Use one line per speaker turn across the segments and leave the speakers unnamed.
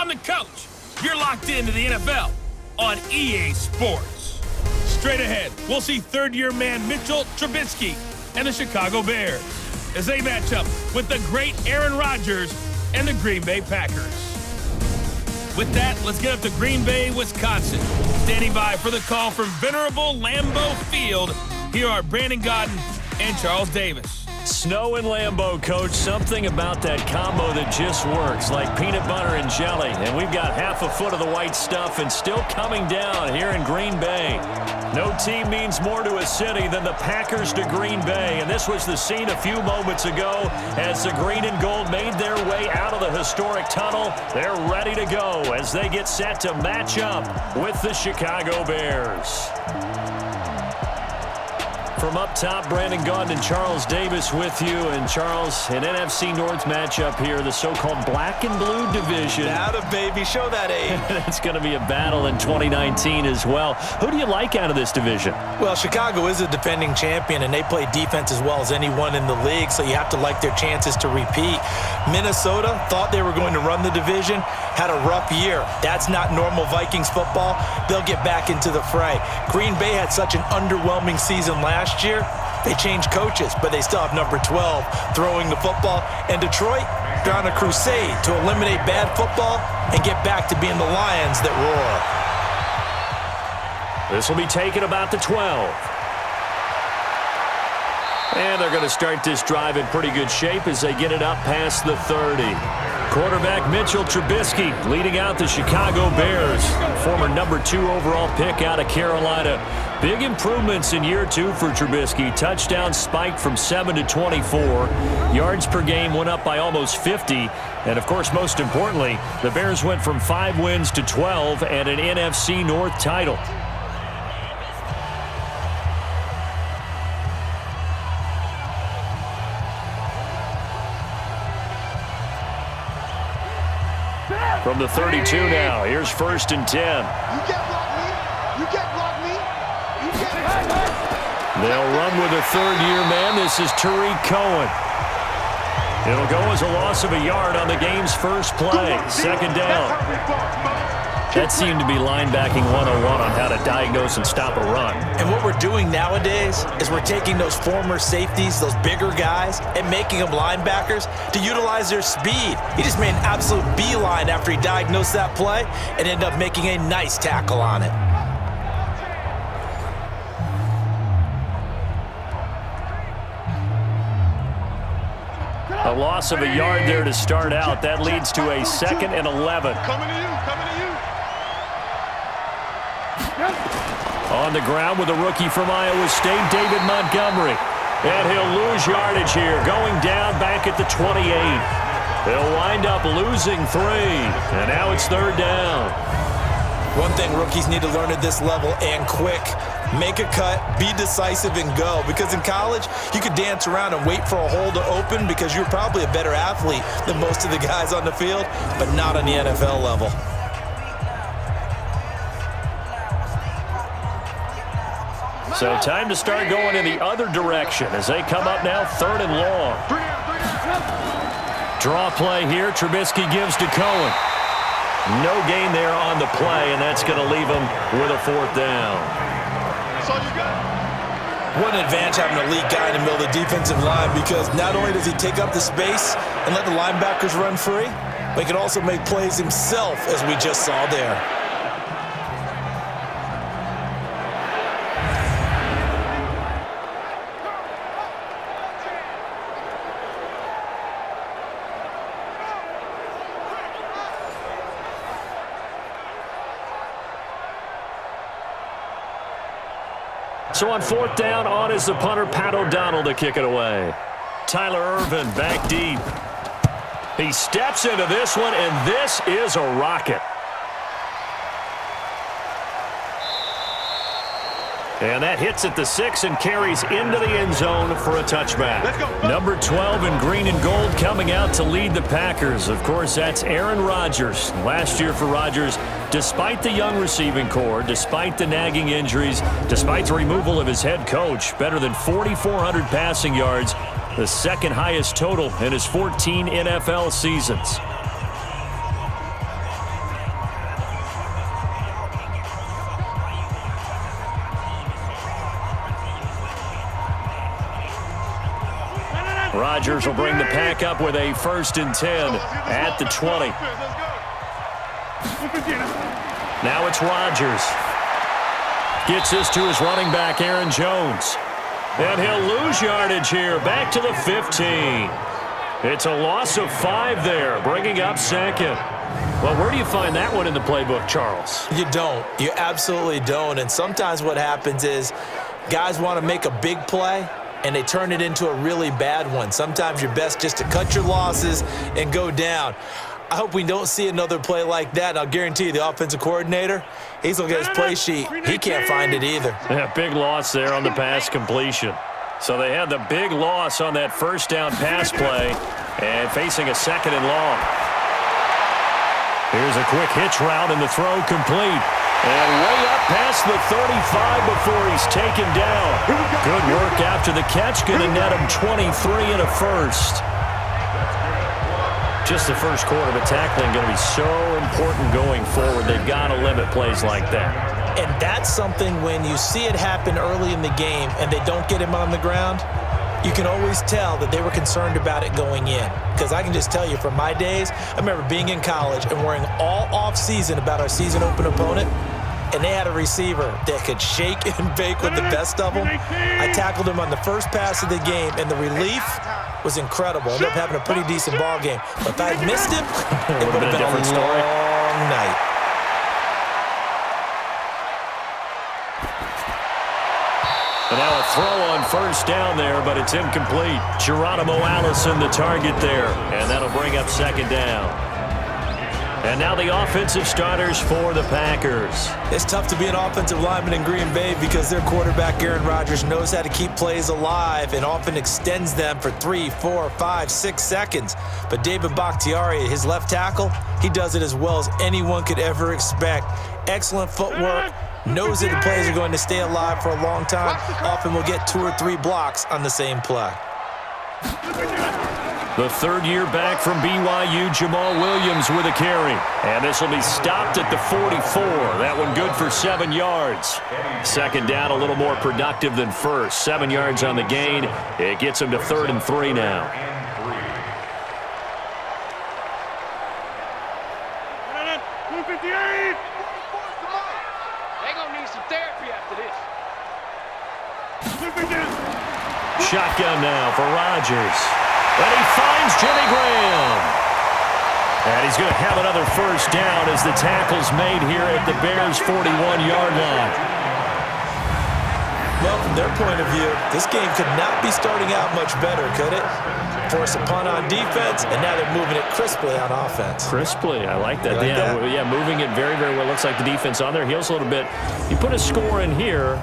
I'm the coach. You're locked into the NFL on EA Sports. Straight ahead, we'll see third-year man Mitchell Trubisky and the Chicago Bears as they match up with the great Aaron Rodgers and the Green Bay Packers. With that, let's get up to Green Bay, Wisconsin. Standing by for the call from venerable LAMBEAU Field, here are Brandon Gaudin and Charles Davis.
Snow and LAMBEAU, Coach. Something about that combo that just works, like peanut butter and jelly. And we've got half a foot of the white stuff and still coming down here in Green Bay. No team means more to a city than the Packers to Green Bay. And this was the scene a few moments ago as the green and gold made their way out of the historic tunnel. They're ready to go as they get set to match up with the Chicago Bears. From up top, Brandon Gaudin and Charles Davis with you. And Charles, an NFC North matchup here, the so-called black and blue division.
Atta baby, show that age.
It's going to be a battle in 2019 as well. Who do you like out of this division?
Well, Chicago is a defending champion, and they play defense as well as anyone in the league, so you have to like their chances to repeat. Minnesota thought they were going to run the division, had a rough year. That's not normal Vikings football. They'll get back into the fray. Green Bay had such an underwhelming season last year. They changed coaches, but they still have number 12 throwing the football. And Detroit, they're on a crusade to eliminate bad football and get back to being the Lions that roar.
This will be taken about the 12. And they're going to start this drive in pretty good shape as they get it up past the 30. Quarterback Mitchell Trubisky leading out the Chicago Bears. Former number 2 overall pick out of Carolina. Big improvements in year 2 for Trubisky. Touchdown spiked from 7 to 24. Yards per game went up by almost 50. And, of course, most importantly, the Bears went from 5 wins to 12 and an NFC North title. From the 32 now, here's 1st and 10.
You can't block me. You can't block me. You can't.
They'll run with a third-year man. This is Tariq Cohen. It'll go as a loss of a yard on the game's first play. 2nd down. That seemed to be linebacking 101 on how to diagnose and stop a run.
And what we're doing nowadays is we're taking those former safeties, those bigger guys, and making them linebackers to utilize their speed. He just made an absolute beeline after he diagnosed that play and ended up making a nice tackle on it.
A loss of a yard there to start out. That leads to a 2nd and 11.
Coming to you. Coming to you.
On the ground with a rookie from Iowa State, David Montgomery. And he'll lose yardage here, going down back at the 28. They'll wind up losing 3. And now it's 3rd down.
One thing rookies need to learn at this level, and quick. Make a cut, be decisive, and go. Because in college, you could dance around and wait for a hole to open because you're probably a better athlete than most of the guys on the field, but not on the NFL level.
So time to start going in the other direction as they come up now 3rd and long. Draw play here. Trubisky gives to Cohen. No gain there on the play, and that's going to leave him with a 4th down.
That's all you got.
What an advantage having a lead guy in the middle of the defensive line, because not only does he take up the space and let the linebackers run free, but he can also make plays himself, as we just saw there.
So on 4th down, on is the punter, Pat O'Donnell, to kick it away. Tyler Ervin back deep. He steps into this one, and this is a rocket. And that hits at the 6 and carries into the end zone for a touchback. Number 12 in green and gold coming out to lead the Packers. Of course, that's Aaron Rodgers. Last year for Rodgers, despite the young receiving core, despite the nagging injuries, despite the removal of his head coach, better than 4,400 passing yards, the 2nd highest total in his 14 NFL seasons. Rodgers will bring the pack up with a 1st and 10 at the 20. Now it's Rodgers. Gets this to his running back, Aaron Jones. And he'll lose yardage here, back to the 15. It's a loss of 5 there, bringing up 2nd. Well, where do you find that one in the playbook, Charles?
You don't. You absolutely don't. And sometimes what happens is guys want to make a big play, and they turn it into a really bad one. Sometimes you're best just to cut your losses and go down. I hope we don't see another play like that. I'll guarantee you the offensive coordinator, he's looking at his play sheet. He can't find it either.
Yeah, big loss there on the pass completion. So they had the big loss on that 1st down pass play and facing a 2nd and long. Here's a quick hitch route and the throw complete. And way up past the 35 before he's taken down. Good work after the catch. Going to net him 23 and a 1st. Just the first quarter, but tackling going to be so important going forward. They've got to limit plays like that.
And that's something when you see it happen early in the game and they don't get him on the ground, you can always tell that they were concerned about it going in. Because I can just tell you from my days, I remember being in college and worrying all off-season about our season open opponent, and they had a receiver that could shake and bake with the best of them. I tackled him on the first pass of the game, and the relief was incredible. I ended up having a pretty decent ball game. But if I had missed him, it would have been a long night.
And now a throw on 1st down there, but it's incomplete. Geronimo Allison the target there, and that'll bring up 2nd down. And now the offensive starters for the Packers.
It's tough to be an offensive lineman in Green Bay because their quarterback, Aaron Rodgers, knows how to keep plays alive and often extends them for 3, 4, 5, 6 seconds. But David Bakhtiari, his left tackle, he does it as well as anyone could ever expect. Excellent footwork. Knows that the plays are going to stay alive for a long time. Often will get 2 or 3 blocks on the same play.
The 3rd year back from BYU, Jamal Williams with a carry. And this will be stopped at the 44. That one good for 7 yards. 2nd down, a little more productive than 1st. 7 yards on the gain. It gets him to 3rd and 3 now. Shotgun now for Rodgers. And he finds Jimmy Graham. And he's going to have another 1st down as the tackle's made here at the Bears' 41-yard line.
Well, from their point of view, this game could not be starting out much better, could it? Force a punt on defense, and now they're moving it crisply on offense.
Crisply, I like that.
You like that?
Yeah, moving it very, very well. Looks like the defense on their heels a little bit. You put a score in here,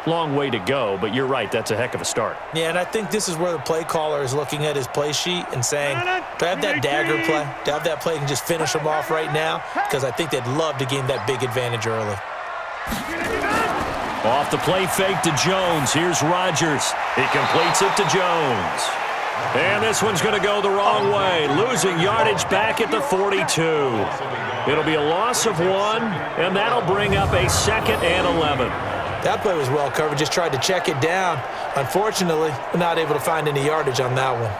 long way to go, but you're right, that's a heck of a start.
Yeah, and I think this is where the play caller is looking at his play sheet and saying, do I have that dagger play? Do I have that play and just finish them off right now? Because I think they'd love to gain that big advantage early.
Off the play fake to Jones. Here's Rodgers. He completes it to Jones. And this one's going to go the wrong way. Losing yardage back at the 42. It'll be a loss of 1, and that'll bring up a 2nd and 11.
That play was well covered. Just tried to check it down. Unfortunately, we're not able to find any yardage on that one.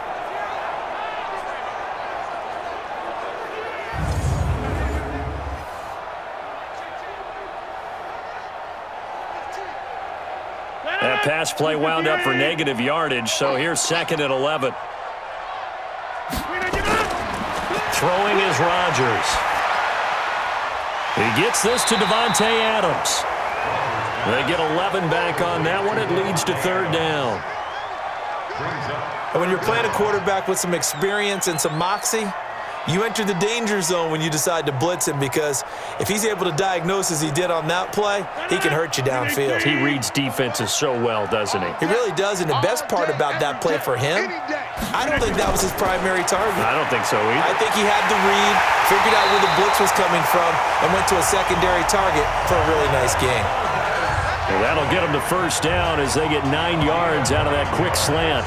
That pass play wound up for negative yardage, so here's 2nd and 11. Throwing is Rodgers. He gets this to Devontae Adams. They get 11 back on that one. It leads to 3rd down.
And when you're playing a quarterback with some experience and some moxie, you enter the danger zone when you decide to blitz him, because if he's able to diagnose as he did on that play, he can hurt you downfield.
He reads defenses so well, doesn't he?
He really does, and the best part about that play for him, I don't think that was his primary target.
I don't think so either.
I think he had the read, figured out where the blitz was coming from, and went to a secondary target for a really nice gain.
And that'll get him to 1st down as they get 9 yards out of that quick slant.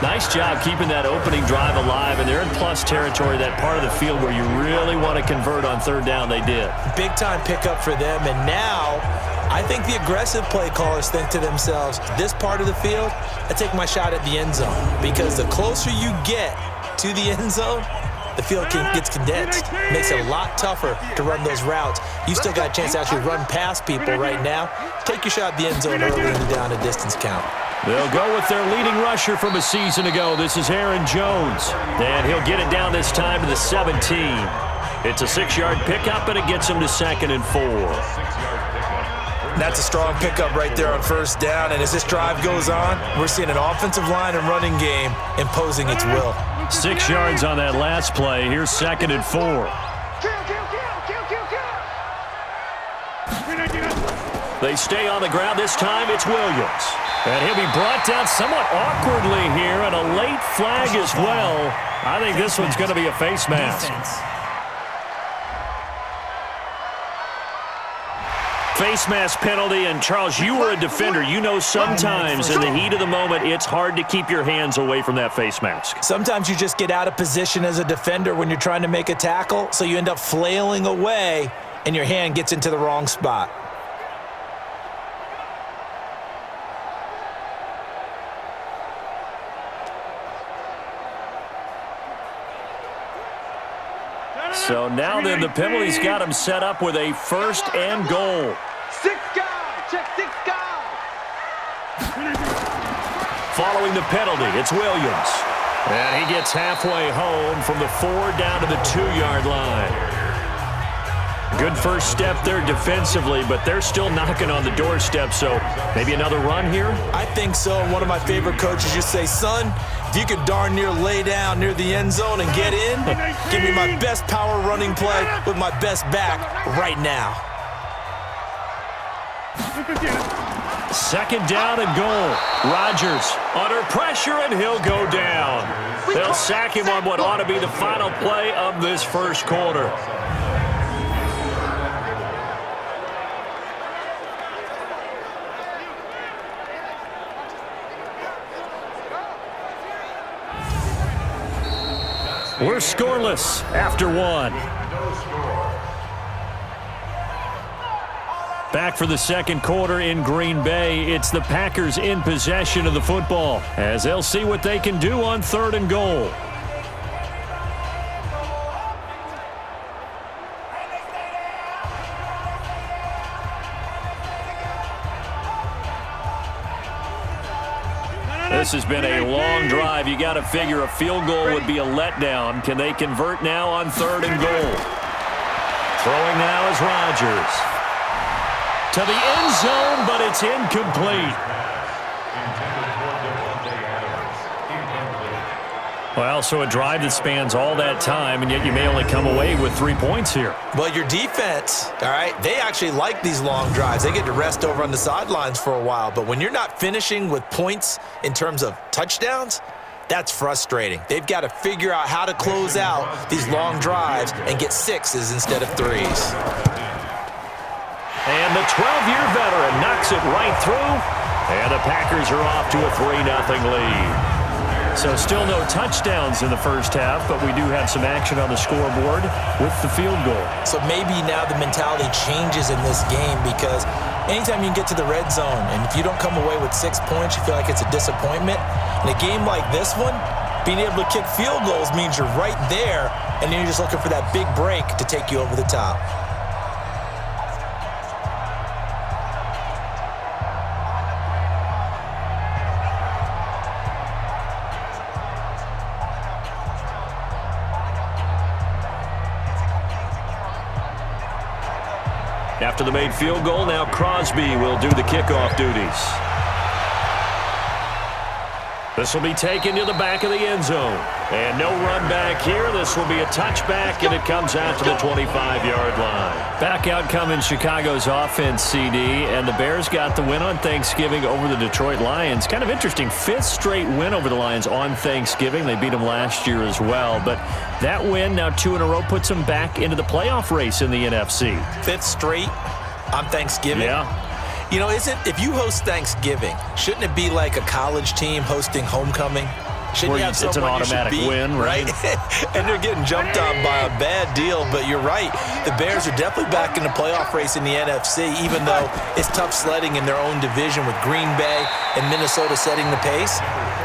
Nice job keeping that opening drive alive, and they're in plus territory, that part of the field where you really want to convert on 3rd down. They did.
Big-time pickup for them, and now I think the aggressive play callers think to themselves, this part of the field, I take my shot at the end zone. Because the closer you get to the end zone, the field gets condensed. Makes it a lot tougher to run those routes. You still got a chance to actually run past people right now. Take your shot at the end zone early in the down and distance count.
They'll go with their leading rusher from a season ago. This is Aaron Jones. And he'll get it down this time to the 17. It's a 6-yard pickup, and it gets him to 2nd and 4.
That's a strong pickup right there on first down. And as this drive goes on, we're seeing an offensive line and running game imposing its will.
6 yards on that last play. Here's 2nd and 4. They stay on the ground. This time it's Williams. And he'll be brought down somewhat awkwardly here, and a late flag as well. I think this one's going to be a face mask. Face mask penalty, and Charles, you were a defender. You know sometimes in the heat of the moment, it's hard to keep your hands away from that face mask.
Sometimes you just get out of position as a defender when you're trying to make a tackle, so you end up flailing away, and your hand gets into the wrong spot.
So now then, the penalty's got him set up with a 1st and goal.
6 guys, check 6 guys.
Following the penalty, it's Williams. And he gets halfway home from the 4 down to the 2-yard line. Good first step there defensively, but they're still knocking on the doorstep, so maybe another run here?
I think so. One of my favorite coaches just say, son, if you could darn near lay down near the end zone and get in, give me my best power running play with my best back right now.
2nd down and goal. Rodgers under pressure, and he'll go down. They'll sack him on what ought to be the final play of this first quarter. We're scoreless after 1. Back for the second quarter in Green Bay. It's the Packers in possession of the football as they'll see what they can do on 3rd and goal. This has been a long drive. You got to figure a field goal would be a letdown. Can they convert now on 3rd and goal? Throwing now is Rodgers. To the end zone, but it's incomplete. Well, so a drive that spans all that time, and yet you may only come away with 3 points here.
Well, your defense, all right, they actually like these long drives. They get to rest over on the sidelines for a while. But when you're not finishing with points in terms of touchdowns, that's frustrating. They've got to figure out how to close out these long drives and get 6s instead of 3s.
And the 12-year veteran knocks it right through. And the Packers are off to a 3-0 lead. So still no touchdowns in the first half, but we do have some action on the scoreboard with the field goal. So maybe now the mentality changes in this game, because anytime you can get to the red zone, and if you don't come away with 6 points, you feel like it's a disappointment. In a game like this one, being able to kick field goals means you're right there, and then you're just looking for that big break to take you over the top. After the made field goal, now Crosby will do the kickoff duties. This will be taken to the back of the end zone. And no run back here. This will be a touchback, and it comes out to the 25-yard line. Back out coming Chicago's offense, CD, and the Bears got the win on Thanksgiving over the Detroit Lions. Kind of interesting, 5th straight win over the Lions on Thanksgiving. They beat them last year as well. But that win, now 2 in a row, puts them back into the playoff race in the NFC.
5th straight on Thanksgiving?
Yeah.
You know, if you host Thanksgiving, shouldn't it be like a college team hosting homecoming? Shouldn't you have
it's an
someone
automatic win, right?
And they're getting jumped on by a bad deal, but you're right. The Bears are definitely back in the playoff race in the NFC, even though it's tough sledding in their own division with Green Bay and Minnesota setting the pace.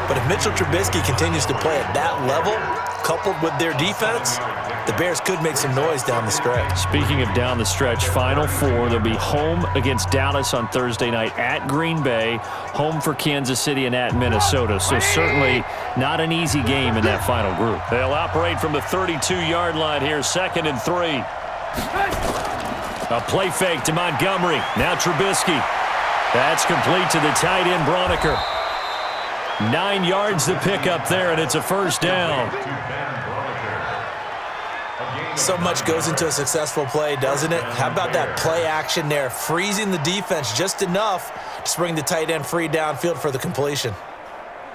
But if Mitchell Trubisky continues to play at that level, coupled with their defense, the Bears could make some noise down the stretch.
Speaking of down the stretch, Final Four, they'll be home against Dallas on Thursday night, at Green Bay, home for Kansas City, and at Minnesota. So certainly not an easy game in that final group. They'll operate from the 32-yard line here, 2nd and 3. A play fake to Montgomery. Now Trubisky. That's complete to the tight end, Broniker. 9 yards to pick up there, and it's a first down.
So much goes into a successful play, doesn't it? How about that play action there, freezing the defense just enough to bring the tight end free downfield for the completion.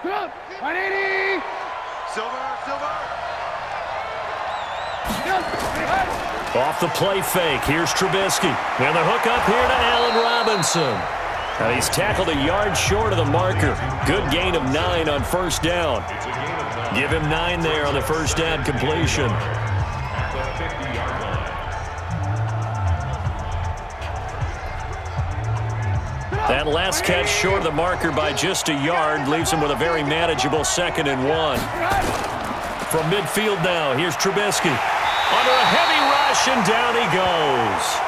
180! Silver!
Off the play fake, here's Trubisky. And the hook up here to Allen Robinson. And he's tackled a yard short of the marker. Good gain of 9 on first down. Give him 9 there on the first down completion. That last catch short of the marker by just a yard leaves him with a very manageable 2nd and 1. From midfield now, here's Trubisky. Under a heavy rush, and down he goes.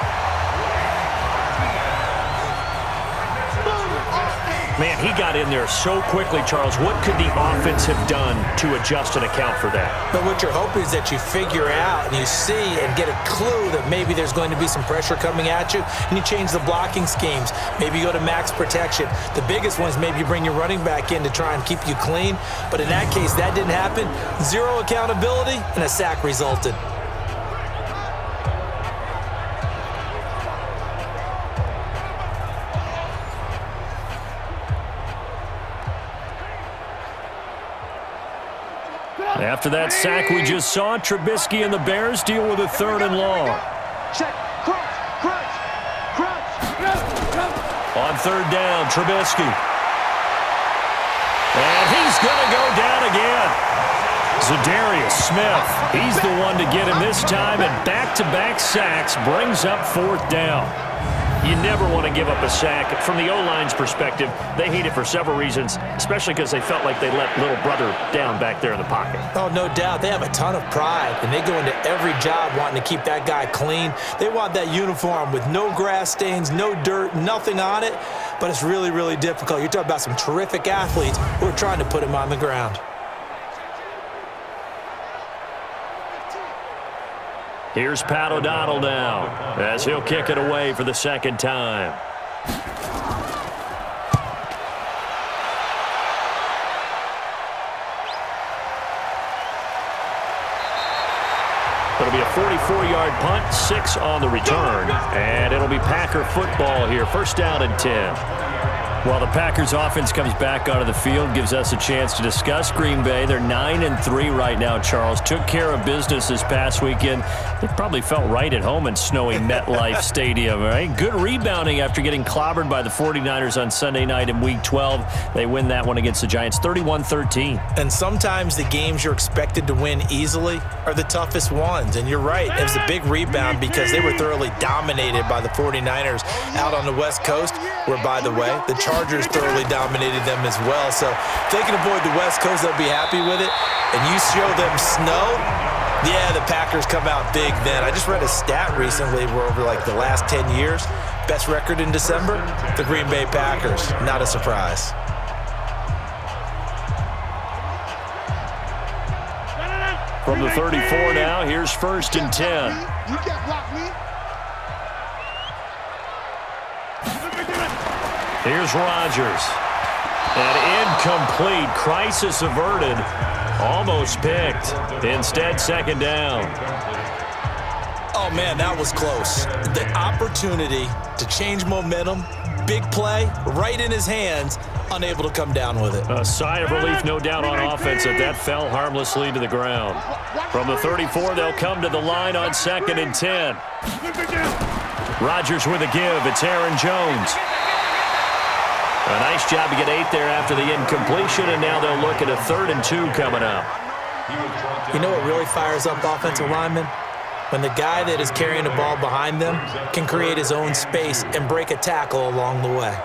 Man, he got in there so quickly, Charles. What could the offense have done to adjust and account for that?
But what you're hoping is that you figure out and you see and get a clue that maybe there's going to be some pressure coming at you, and you change the blocking schemes. Maybe you go to max protection. The biggest one is maybe you bring your running back in to try and keep you clean. But in that case, that didn't happen. 0 accountability, and a sack resulted.
After that sack we just saw, Trubisky and the Bears deal with a 3rd and long.
Check. Crunch.
On 3rd down, Trubisky. And he's going to go down again. Zadarius Smith, he's the one to get him this time, and back-to-back sacks brings up 4th down. You never want to give up a sack. From the O-line's perspective, they hate it for several reasons, especially because they felt like they let little brother down back there in the pocket.
Oh, no doubt. They have a ton of pride, and they go into every job wanting to keep that guy clean. They want that uniform with no grass stains, no dirt, nothing on it, but it's really, really difficult. You're talking about some terrific athletes who are trying to put him on the ground.
Here's Pat O'Donnell now, as he'll kick it away for the 2nd time. It'll be a 44-yard punt, 6 on the return, and it'll be Packer football here, 1st down and 10. While the Packers offense comes back onto the field, gives us a chance to discuss Green Bay. They're 9-3 right now, Charles. Took care of business this past weekend. It probably felt right at home in snowy MetLife Stadium, right? Good rebounding after getting clobbered by the 49ers on Sunday night in Week 12. They win that one against the Giants, 31-13.
And sometimes the games you're expected to win easily are the toughest ones. And you're right, it was a big rebound because they were thoroughly dominated by the 49ers out on the West Coast, where, by the way, the Chargers thoroughly dominated them as well. So if they can avoid the West Coast, they'll be happy with it. And you show them snow, yeah, the Packers come out big then. I just read a stat recently where over like the last 10 years, best record in December, the Green Bay Packers. Not a surprise.
From the 34 now, here's 1st and 10.
You can't block me.
Here's Rodgers. And incomplete. Crisis averted. Almost picked. Instead, 2nd down.
Oh, man, that was close. The opportunity to change momentum, big play, right in his hands, unable to come down with it.
A sigh of relief, no doubt, on offense that fell harmlessly to the ground. From the 34, they'll come to the line on 2nd and 10. Rodgers with a give. It's Aaron Jones. A nice job to get 8 there after the incompletion, and now they'll look at a 3rd and 2 coming up.
You know what really fires up offensive linemen? When the guy that is carrying the ball behind them can create his own space and break a tackle along the way.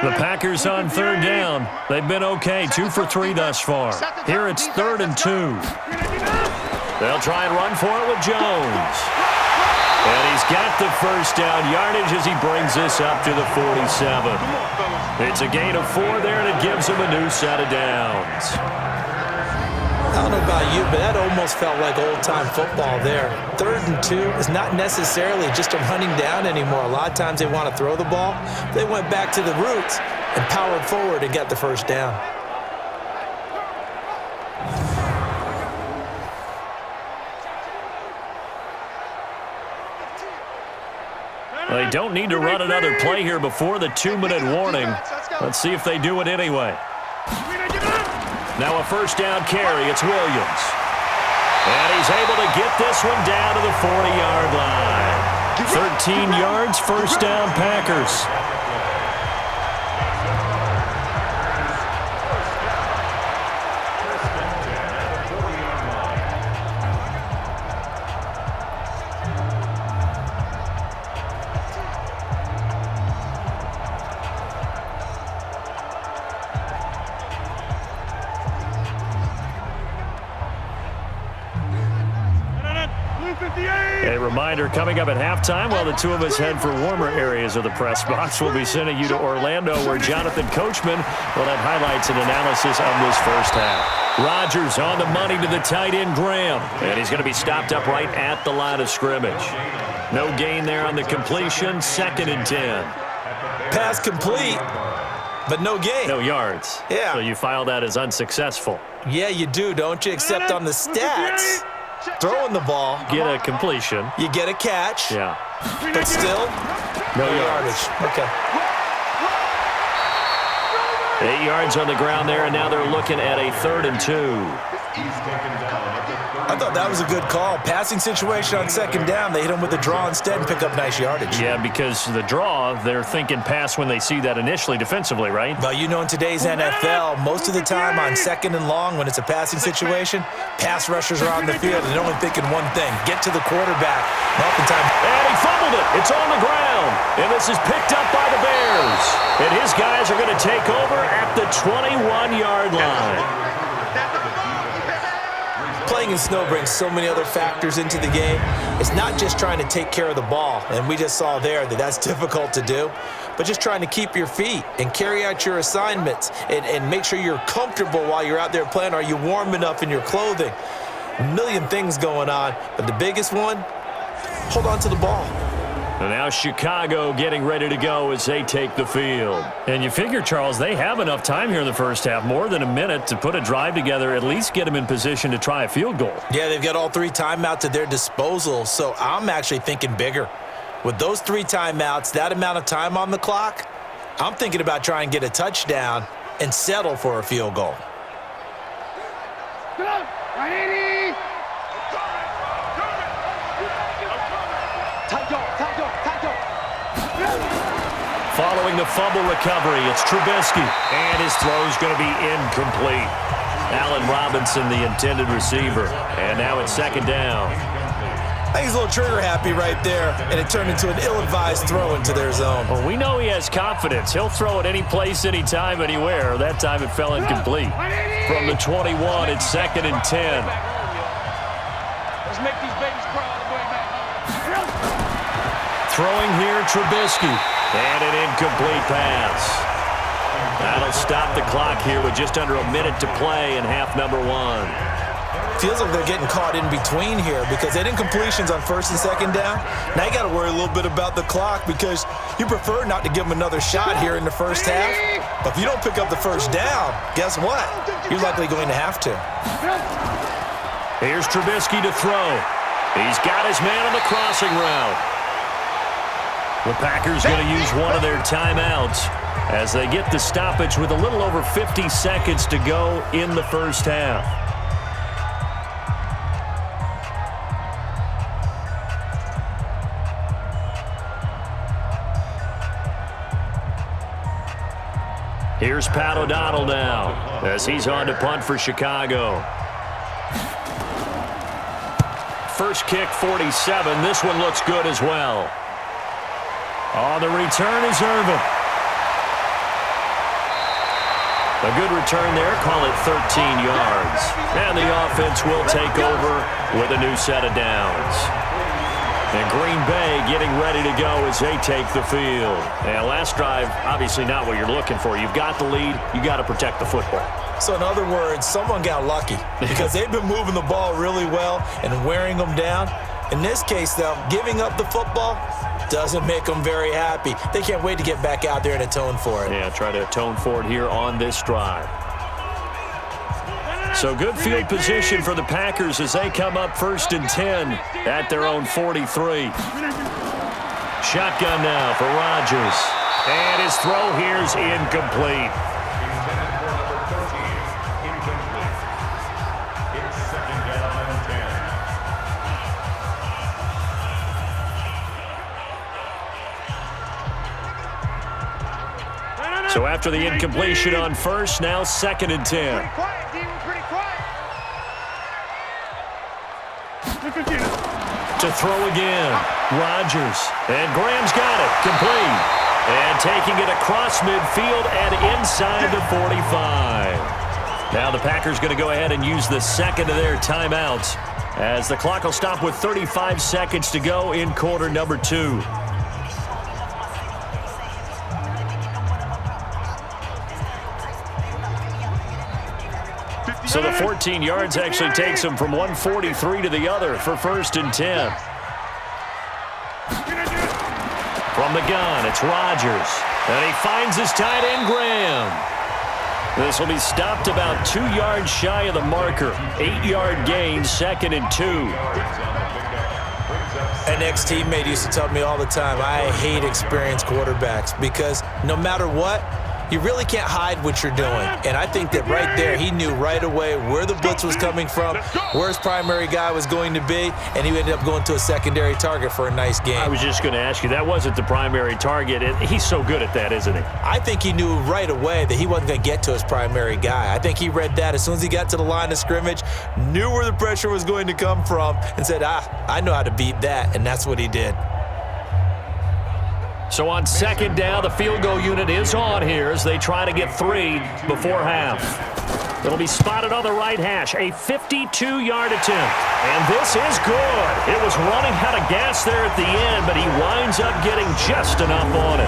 The Packers on 3rd down. They've been okay, 2 for 3 thus far. Here it's 3rd and 2. They'll try and run for it with Jones. And he's got the first down yardage as he brings this up to the 47. It's a gain of 4 there, and it gives him a new set of downs.
I don't know about you, but that almost felt like old-time football there. 3rd and 2 is not necessarily just a running down anymore. A lot of times they want to throw the ball. They went back to the roots and powered forward and got the first down.
They don't need to run another play here before the 2-minute warning. Let's see if they do it anyway. Now a first down carry. It's Williams. And he's able to get this one down to the 40-yard line. 13 yards, first down Packers. A reminder, coming up at halftime, while the two of us head for warmer areas of the press box, we'll be sending you to Orlando, where Jonathan Coachman will have highlights and analysis of this first half. Rodgers on the money to the tight end, Graham. And he's going to be stopped up right at the line of scrimmage. No gain there on the completion, 2nd and 10.
Pass complete, but no gain.
No yards.
Yeah.
So you file that as unsuccessful.
Yeah, you do, don't you? Except on the stats. Throwing the ball.
Get a completion.
You get a catch.
Yeah.
But still,
no yardage.
Okay.
8 yards on the ground there, and now they're looking at a 3rd and 2.
I thought that was a good call. Passing situation on 2nd down. They hit him with a draw instead and pick up nice yardage.
Yeah, because the draw, they're thinking pass when they see that initially defensively, right?
Well, you know, in today's NFL, most of the time on 2nd and long, when it's a passing situation, pass rushers are on the field and they're only thinking one thing: get to the quarterback. Oftentimes,
and he fumbled it. It's on the ground. And this is picked up by the Bears. And his guys are going to take over at the 21-yard line.
Playing in snow brings so many other factors into the game. It's not just trying to take care of the ball, and we just saw there that that's difficult to do, but just trying to keep your feet and carry out your assignments and make sure you're comfortable while you're out there playing. Are you warm enough in your clothing? A million things going on, but the biggest one, hold on to the ball.
And now Chicago getting ready to go as they take the field. And you figure, Charles, they have enough time here in the first half, more than a minute, to put a drive together, at least get them in position to try a field goal.
Yeah, they've got all 3 timeouts at their disposal, so I'm actually thinking bigger. With those 3 timeouts, that amount of time on the clock, I'm thinking about trying to get a touchdown and settle for a field goal.
Following the fumble recovery, it's Trubisky, and his throw's going to be incomplete. Allen Robinson, the intended receiver, and now it's 2nd down.
I think he's a little trigger happy right there, and it turned into an ill-advised throw into their zone.
Well, we know he has confidence. He'll throw it any place, anytime, anywhere. That time it fell incomplete. From the 21, it's 2nd and 10.
Let's make these babies cry all the way back.
Throwing here, Trubisky. And an incomplete pass. That'll stop the clock here with just under a minute to play in half number 1.
Feels like they're getting caught in between here because they did incompletions on 1st and 2nd down. Now you got to worry a little bit about the clock because you prefer not to give them another shot here in the first half. But if you don't pick up the first down, guess what? You're likely going to have to.
Here's Trubisky to throw. He's got his man on the crossing route. The Packers going to use one of their timeouts as they get the stoppage with a little over 50 seconds to go in the first half. Here's Pat O'Donnell now as he's on to punt for Chicago. First kick, 47. This one looks good as well. On the return is Irvin. A good return there. Call it 13 yards. And the offense will take over with a new set of downs. And Green Bay getting ready to go as they take the field. And last drive, obviously not what you're looking for. You've got the lead. You got to protect the football.
So in other words, someone got lucky because they've been moving the ball really well and wearing them down. In this case, though, giving up the football doesn't make them very happy. They can't wait to get back out there and atone for it.
Yeah, try to atone for it here on this drive. So good field position for the Packers as they come up 1st and 10 at their own 43. Shotgun now for Rodgers. And his throw here's incomplete. So after the incompletion on first, now 2nd and 10. To throw again, Rodgers. And Graham's got it, complete. And taking it across midfield and inside the 45. Now the Packers going to go ahead and use the second of their timeouts as the clock will stop with 35 seconds to go in quarter number 2. So the 14 yards actually takes him from 143 to the other for 1st and 10. From the gun, it's Rodgers. And he finds his tight end, Graham. This will be stopped about 2 yards shy of the marker. 8-yard gain, 2nd and 2.
An ex-teammate used to tell me all the time, I hate experienced quarterbacks because no matter what, you really can't hide what you're doing. And I think that right there, he knew right away where the blitz was coming from, where his primary guy was going to be, and he ended up going to a secondary target for a nice game.
I was just going to ask you, that wasn't the primary target. He's so good at that, isn't he?
I think he knew right away that he wasn't going to get to his primary guy. I think he read that as soon as he got to the line of scrimmage, knew where the pressure was going to come from, and said, I know how to beat that, and that's what he did.
So on 2nd down, the field goal unit is on here as they try to get 3 before half. It'll be spotted on the right hash, a 52-yard attempt. And this is good. It was running out of gas there at the end, but he winds up getting just enough on it.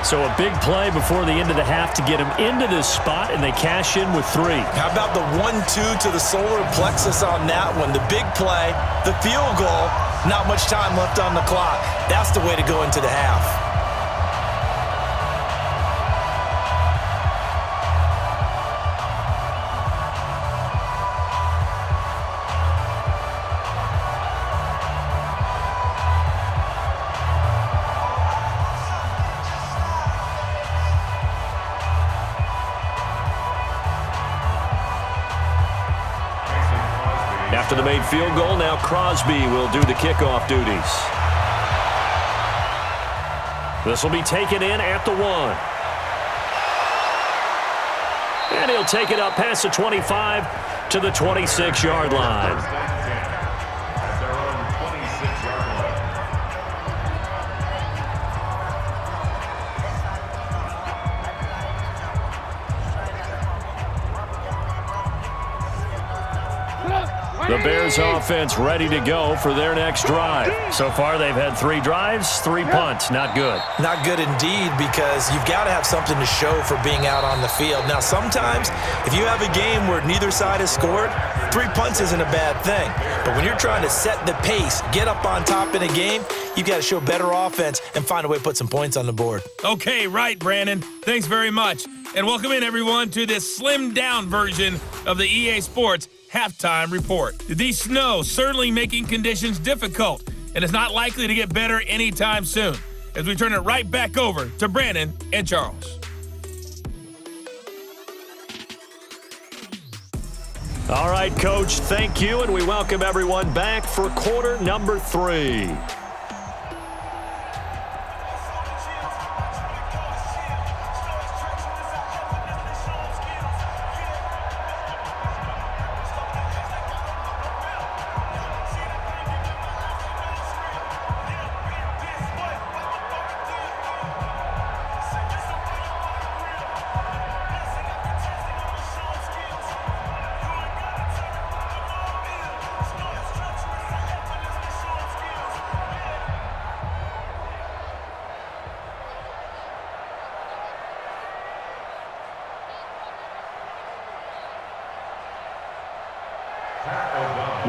So a big play before the end of the half to get him into this spot, and they cash in with 3.
How about the 1-2 to the solar plexus on that one? The big play, the field goal, not much time left on the clock. That's the way to go into the half.
After the made field goal, now Crosby will do the kickoff duties. This will be taken in at the 1. And he'll take it up past the 25 to the 26-yard line. The Bears offense ready to go for their next drive. So far, they've had 3 drives, 3 punts. Not good.
Not good indeed, because you've got to have something to show for being out on the field. Now, sometimes, if you have a game where neither side has scored, 3 punts isn't a bad thing. But when you're trying to set the pace, get up on top in a game, you've got to show better offense and find a way to put some points on the board.
Okay, right, Brandon. Thanks very much. And welcome in, everyone, to this slimmed-down version of the EA Sports Halftime Report. The snow certainly making conditions difficult, and it's not likely to get better anytime soon, as we turn it right back over to Brandon and Charles.
All right, Coach, thank you, and we welcome everyone back for quarter number 3.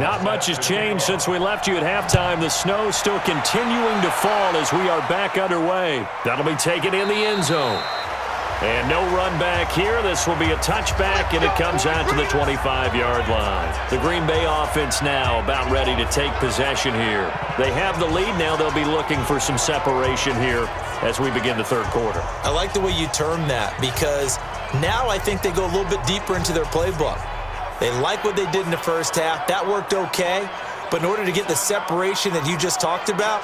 Not much has changed since we left you at halftime. The snow still continuing to fall as we are back underway. That'll be taken in the end zone. And no run back here. This will be a touchback, and it comes out to the 25-yard line. The Green Bay offense now about ready to take possession here. They have the lead. Now they'll be looking for some separation here as we begin the third quarter.
I like the way you term that because now I think they go a little bit deeper into their playbook. They like what they did in the first half. That worked okay. But in order to get the separation that you just talked about,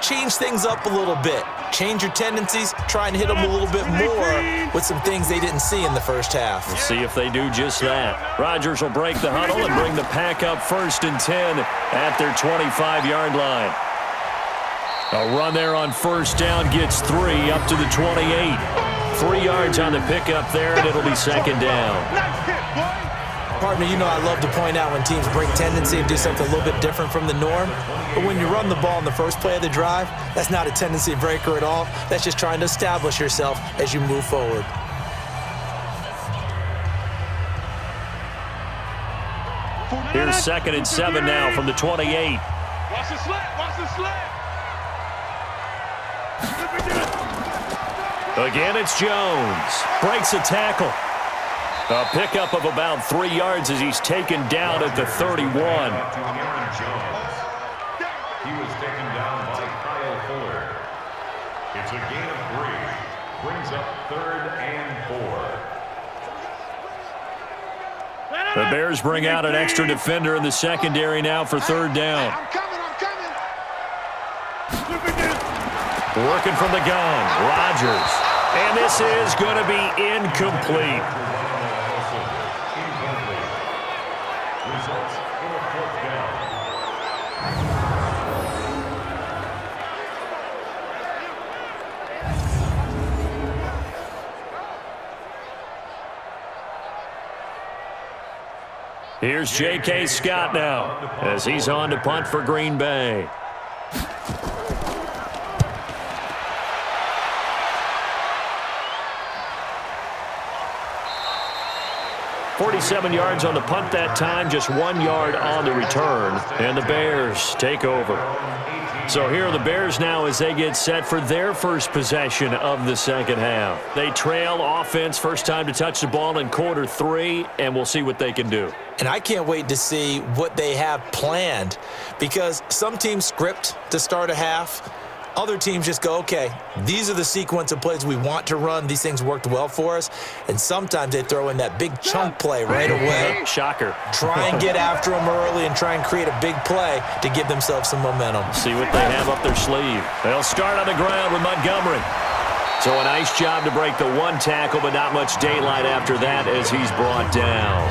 change things up a little bit. Change your tendencies, try and hit them a little bit more with some things they didn't see in the first half.
We'll see if they do just that. Rodgers will break the huddle and bring the pack up 1st and 10 at their 25-yard line. A run there on 1st down gets 3 up to the 28. 3 yards on the pickup there, and it'll be 2nd down.
Partner, you know I love to point out when teams break tendency and do something a little bit different from the norm. But when you run the ball in the first play of the drive, that's not a tendency breaker at all. That's just trying to establish yourself as you move forward.
Here's 2nd and 7 now from the 28.
Watch the slant. Watch the slant.
Again, it's Jones. Breaks a tackle. A pickup of about 3 yards as he's taken down at the 31.
He was taken down by Kyle Fuller. It's a gain of 3. Brings up 3rd and 4.
The Bears bring out an extra defender in the secondary now for 3rd down.
I'm coming.
Working from the gun, Rodgers. And this is going to be incomplete.
Results in a 4th down.
Here's J.K. Scott now as he's on to punt for Green Bay. 47 yards on the punt that time, just 1 yard on the return, and the Bears take over. So here are the Bears now as they get set for their first possession of the second half. They trail offense, first time to touch the ball in quarter 3, and we'll see what they can do.
And I can't wait to see what they have planned because some teams script to start a half. Other teams just go, okay, these are the sequence of plays we want to run. These things worked well for us. And sometimes they throw in that big chunk play right away.
Shocker.
Try and get after them early and try and create a big play to give themselves some momentum.
See what they have up their sleeve. They'll start on the ground with Montgomery. So a nice job to break the 1 tackle, but not much daylight after that as he's brought down.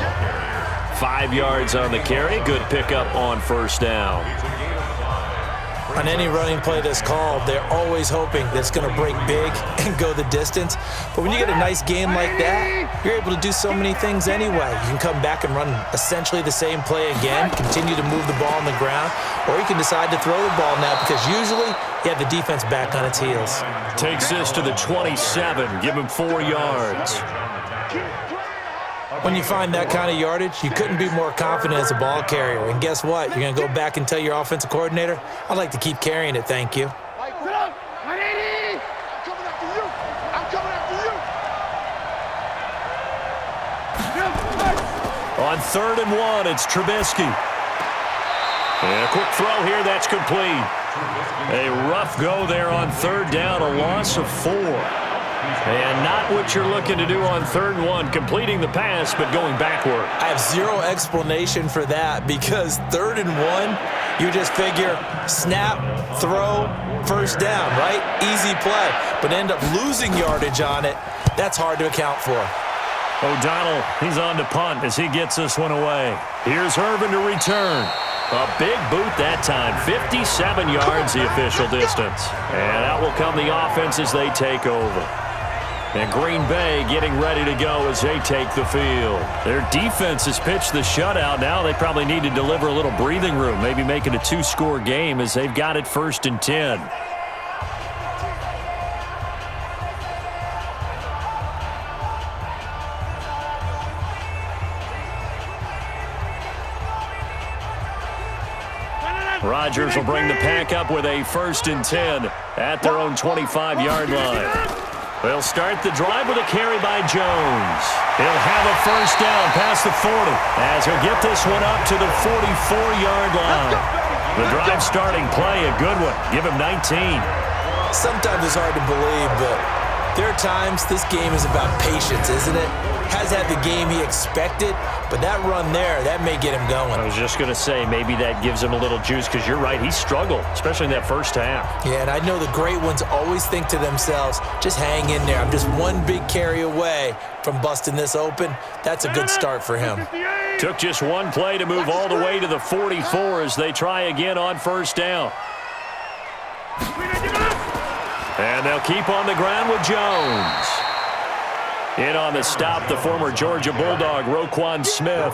5 yards on the carry. Good pickup on 1st down.
On any running play that's called, they're always hoping that it's going to break big and go the distance. But when you get a nice game like that, you're able to do so many things anyway. You can come back and run essentially the same play again, continue to move the ball on the ground, or you can decide to throw the ball now because usually you have the defense back on its heels.
Takes this to the 27, give him 4 yards.
When you find that kind of yardage, you couldn't be more confident as a ball carrier. And guess what? You're going to go back and tell your offensive coordinator, I'd like to keep carrying it, thank you.
I'm coming after you. I'm coming after you.
On 3rd and 1, it's Trubisky. And a quick throw here, that's complete. A rough go there on 3rd down, a loss of 4. And not what you're looking to do on 3rd and 1, completing the pass, but going backward.
I have zero explanation for that because 3rd and 1, you just figure snap, throw, 1st down, right? Easy play. But end up losing yardage on it. That's hard to account for.
O'Donnell, he's on to punt as he gets this one away. Here's Hervin to return. A big boot that time, 57 yards the official distance. And out will come the offense as they take over. And Green Bay getting ready to go as they take the field. Their defense has pitched the shutout. Now they probably need to deliver a little breathing room, maybe make it a 2-score game as they've got it 1st and 10. Rodgers will bring the pack up with a 1st and 10 at their own 25-yard line. They'll start the drive with a carry by Jones. He'll have a 1st down past the 40 as he'll get this one up to the 44-yard line. The drive starting play, a good one. Give him 19.
Sometimes it's hard to believe, but there are times this game is about patience, isn't it? Has had the game he expected, but that run there, that may get him going.
I was just going to say, maybe that gives him a little juice, because you're right, he struggled, especially in that first half.
Yeah, and I know the great ones always think to themselves, just hang in there. I'm just one big carry away from busting this open. That's a good start for him.
Took just one play to move all the way to the 44 as they try again on 1st down. And they'll keep on the ground with Jones. In on the stop, the former Georgia Bulldog, Roquan Smith.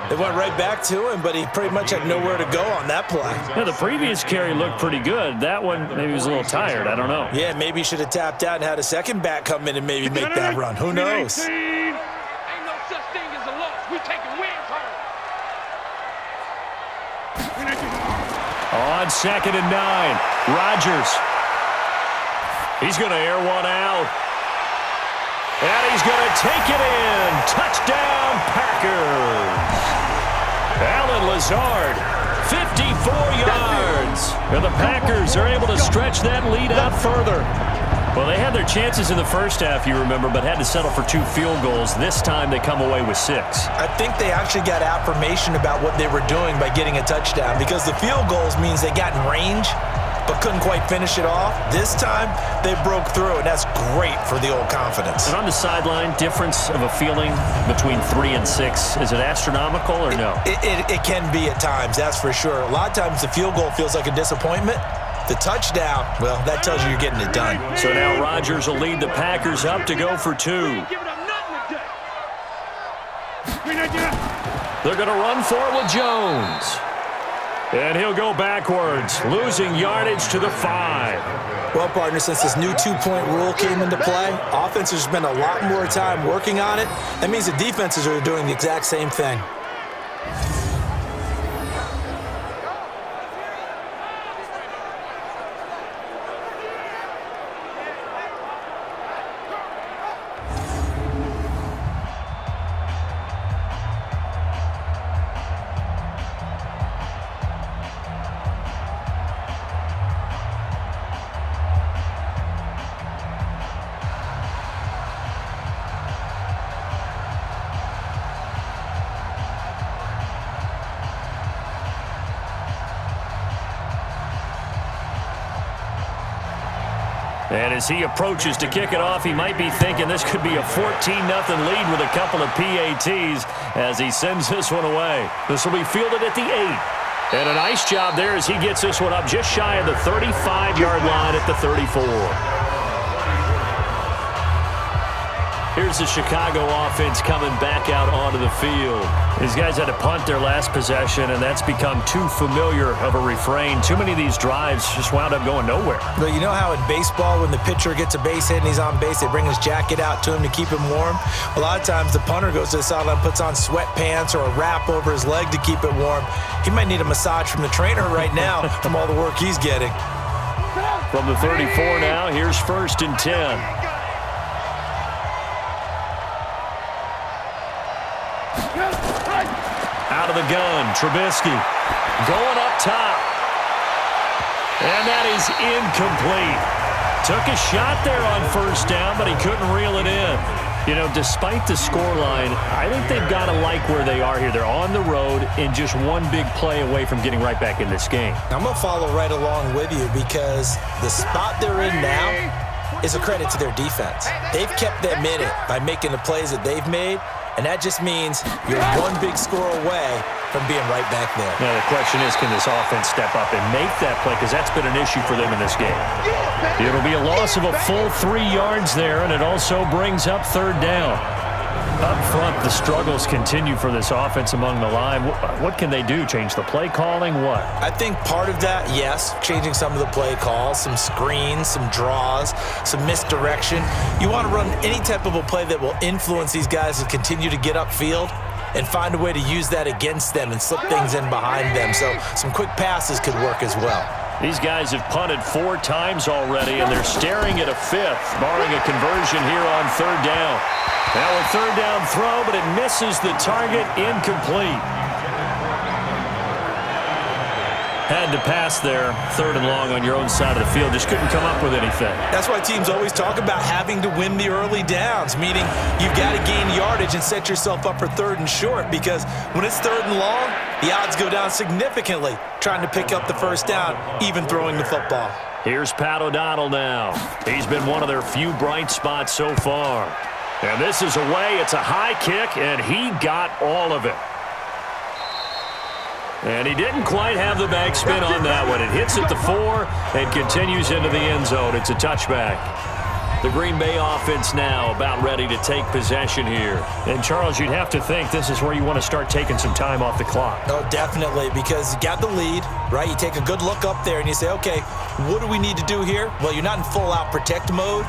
They went right back to him, but he pretty much had nowhere to go on that play.
Yeah, the previous carry looked pretty good. That one, maybe he was a little tired. I don't know.
Yeah, maybe he should have tapped out and had a second back come in and maybe make that run. Who knows?
Ain't no such thing as a loss. We taking wins home.
On 2nd and 9, Rodgers. He's going to air one out. And he's going to take it in. Touchdown, Packers. Alan Lazard, 54 yards. And the Packers are able to stretch that lead out further. Well, they had their chances in the first half, you remember, but had to settle for 2 field goals. This time they come away with 6.
I think they actually got affirmation about what they were doing by getting a touchdown, because the field goals means they got in range but couldn't quite finish it off. This time, they broke through, and that's great for the old confidence.
And on the sideline, difference of a feeling between 3 and 6, is it astronomical or no?
It can be at times, that's for sure. A lot of times the field goal feels like a disappointment. The touchdown, well, that tells you you're getting it done.
So now Rodgers will lead the Packers up to go for 2. They're going to run for it with Jones. And he'll go backwards, losing yardage to the 5.
Well, partner, since this new 2-point rule came into play, offenses spend a lot more time working on it. That means the defenses are doing the exact same thing.
And as he approaches to kick it off, he might be thinking this could be a 14-0 lead with a couple of PATs as he sends this one away. This will be fielded at the 8. And a nice job there as he gets this one up just shy of the 35-yard line at the 34. Here's the Chicago offense coming back out onto the field. These guys had to punt their last possession, and that's become too familiar of a refrain. Too many of these drives just wound up going nowhere.
But you know how in baseball, when the pitcher gets a base hit and he's on base, they bring his jacket out to him to keep him warm? A lot of times the punter goes to the sideline, puts on sweatpants or a wrap over his leg to keep it warm. He might need a massage from the trainer right now from all the work he's getting.
From the 34 now, here's 1st and 10. Out of the gun, Trubisky going up top. And that is incomplete. Took a shot there on 1st down, but he couldn't reel it in. You know, despite the scoreline, I think they've got to like where they are here. They're on the road and just one big play away from getting right back in this game.
I'm going to follow right along with you because the spot they're in now is a credit to their defense. They've kept them in it by making the plays that they've made. And that just means you're one big score away from being right back there.
Now, the question is, can this offense step up and make that play? Because that's been an issue for them in this game. It'll be a loss of a full 3 yards there, and it also brings up 3rd down. Up front, the struggles continue for this offense among the line. What can they do? Change the play calling? What?
I think part of that, yes, changing some of the play calls, some screens, some draws, some misdirection. You want to run any type of a play that will influence these guys to continue to get upfield. and find a way to use that against them and slip things in behind them. So some quick passes could work as well.
These guys have punted 4 times already, and they're staring at a 5th, barring a conversion here on 3rd down. Now a 3rd down throw, but it misses the target, incomplete. Had to pass there, 3rd and long on your own side of the field. Just couldn't come up with anything.
That's why teams always talk about having to win the early downs, meaning you've got to gain yardage and set yourself up for 3rd and short, because when it's 3rd and long, the odds go down significantly trying to pick up the 1st down, even throwing the football.
Here's Pat O'Donnell now. He's been one of their few bright spots so far. And this is away. It's a high kick, and he got all of it. And he didn't quite have the backspin on that one. It hits at the 4 and continues into the end zone. It's a touchback. The Green Bay offense now about ready to take possession here. And, Charles, you'd have to think this is where you want to start taking some time off the clock.
Oh, definitely, because you got the lead, right? You take a good look up there and you say, okay, what do we need to do here? Well, you're not in full-out protect mode.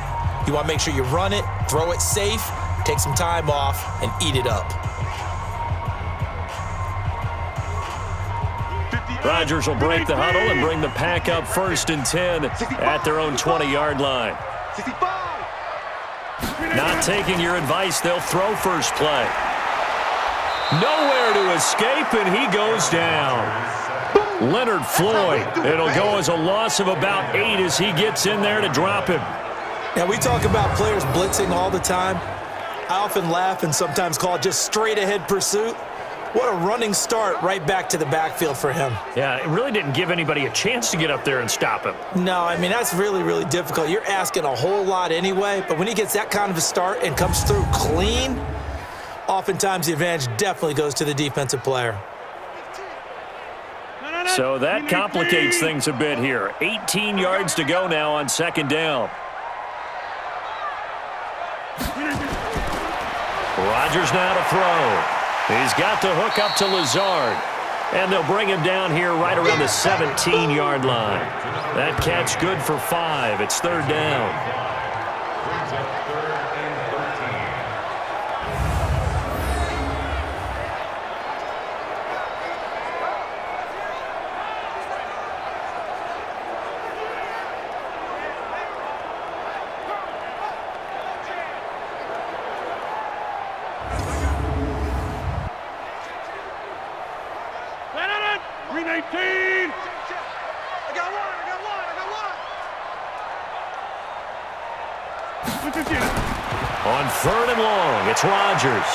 You want to make sure you run it, throw it safe, take some time off, and eat it up.
Rodgers will break the huddle and bring the pack up 1st and 10 at their own 20-yard line. Not taking your advice, they'll throw first play. Nowhere to escape, and he goes down. Leonard Floyd. It'll go as a loss of about 8 as he gets in there to drop him.
Now, we talk about players blitzing all the time. I often laugh and sometimes call it just straight-ahead pursuit. What a running start right back to the backfield for him.
Yeah, it really didn't give anybody a chance to get up there and stop him.
No, I mean, that's really, really difficult. You're asking a whole lot anyway, but when he gets that kind of a start and comes through clean, oftentimes the advantage definitely goes to the defensive player.
So that complicates things a bit here. 18 yards to go now on 2nd down. Rodgers now to throw. He's got the hook up to Lazard. And they'll bring him down here right around the 17-yard line. That catch good for 5. It's 3rd down.
Brings up 3rd and 13.
Green 18! I got one!
On 3rd and long, it's Rodgers.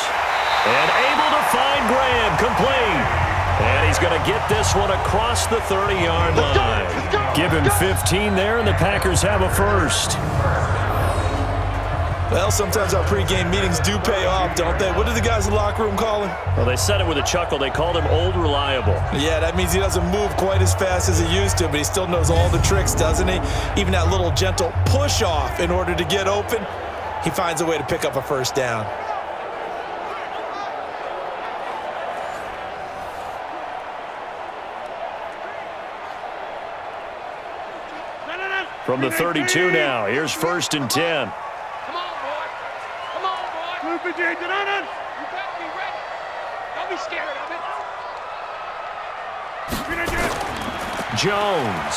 And able to find Graham, complete. And he's going to get this one across the 30-yard line. Give him 15 there, and the Packers have a first.
Well, sometimes our pregame meetings do pay off, don't they? What do the guys in the locker room call him?
Well, they said it with a chuckle. They called him Old Reliable.
Yeah, that means he doesn't move quite as fast as he used to, but he still knows all the tricks, doesn't he? Even that little gentle push-off in order to get open, he finds a way to pick up a 1st down.
From the 32 now, here's 1st and 10.
You better be ready. Don't be scared of it.
Jones.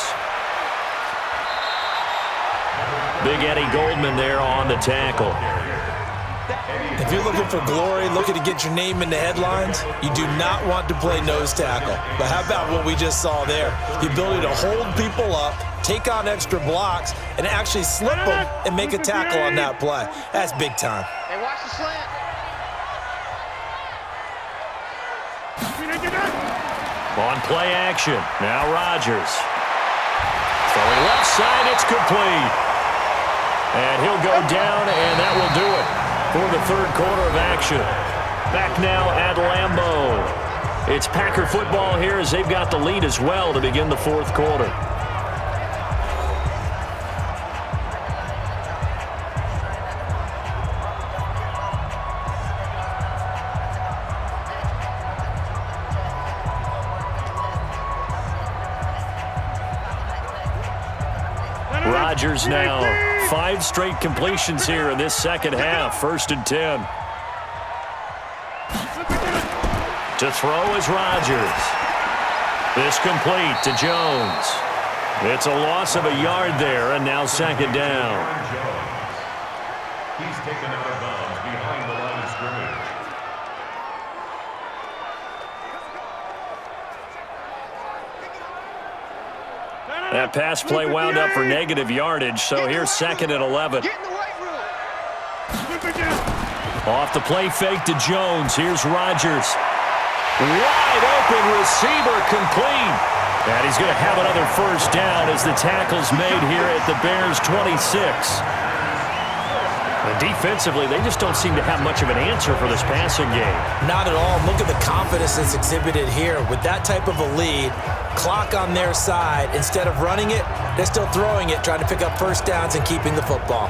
Big Eddie Goldman there on the tackle.
If you're looking for glory, looking to get your name in the headlines, you do not want to play nose tackle. But how about what we just saw there? The ability to hold people up, take on extra blocks, and actually slip them and make a tackle on that play. That's big time.
Hey, watch the slant.
On play action, now Rodgers. Throwing left side, it's complete. And he'll go down, and that will do it for the 3rd quarter of action. Back now at LAMBEAU. It's Packer football here as they've got the lead as well to begin the 4th quarter. Rodgers now 5 straight completions here in this 2nd half. 1st and 10. To throw is Rodgers. This complete to Jones. It's a loss of a yard there, and now second down.
He's taken out of bounds behind the line of scrimmage.
That pass play wound up for negative yardage, so here's second and 11. Off the play fake to Jones. Here's Rodgers. Wide open receiver complete. And he's going to have another first down as the tackle's made here at the Bears' 26. And defensively, they just don't seem to have much of an answer for this passing game.
Not at all. Look at the confidence that's exhibited here. With that type of a lead, clock on their side, instead of running it, they're still throwing it, trying to pick up first downs and keeping the football.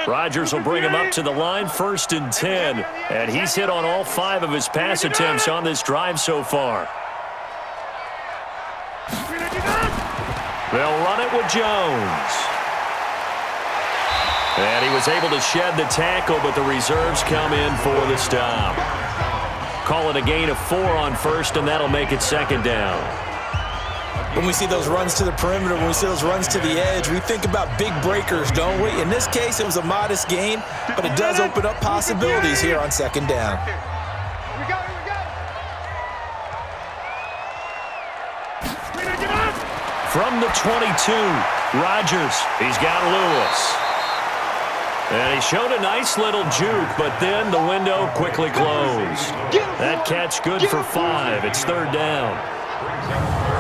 Rodgers will bring him up to the line, 1st and 10. And he's hit on all 5 of his pass attempts on this drive so far. They'll run it with Jones. And he was able to shed the tackle, but the reserves come in for the stop. Call it a gain of 4 on first, and that'll make it second down.
When we see those runs to the perimeter, when we see those runs to the edge, we think about big breakers, don't we? In this case, it was a modest gain, but it does open up possibilities here on second down.
From the 22, Rodgers. He's got Lewis. And he showed a nice little juke, but then the window quickly closed. That catch good for 5. It's third down.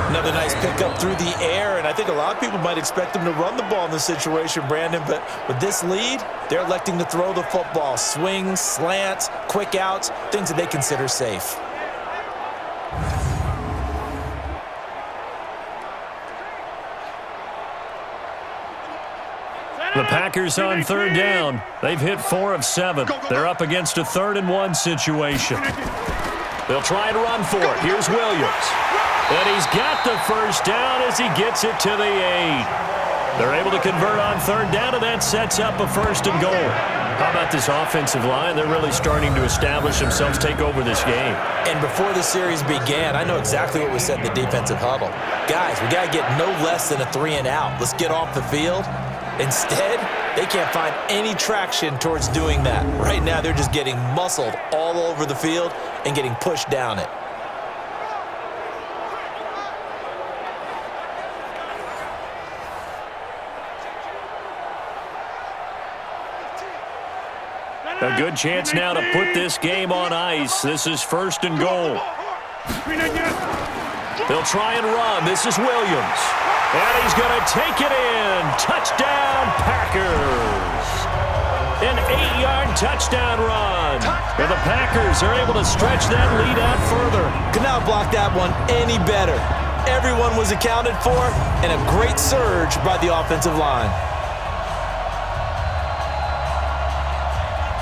Another nice pickup through the air, and I think a lot of people might expect them to run the ball in this situation, Brandon, but with this lead, they're electing to throw the football. Swings, slants, quick outs, things that they consider safe.
The Packers on third down. They've hit 4 of 7. They're up against a 3rd and 1 situation. They'll try and run for it. Here's Williams. And he's got the first down as he gets it to the 8. They're able to convert on third down, and that sets up a 1st and goal. How about this offensive line? They're really starting to establish themselves, take over this game.
And before the series began, I know exactly what we said in the defensive huddle. Guys, we got to get no less than a 3 and out. Let's get off the field. Instead, they can't find any traction towards doing that. Right now, they're just getting muscled all over the field and getting pushed down it.
A good chance now to put this game on ice. This is 1st and goal. They'll try and run. This is Williams. And he's going to take it in. Touchdown, Packers. An 8-yard touchdown run. Where the Packers are able to stretch that lead out further.
Could not block that one any better. Everyone was accounted for, and a great surge by the offensive line.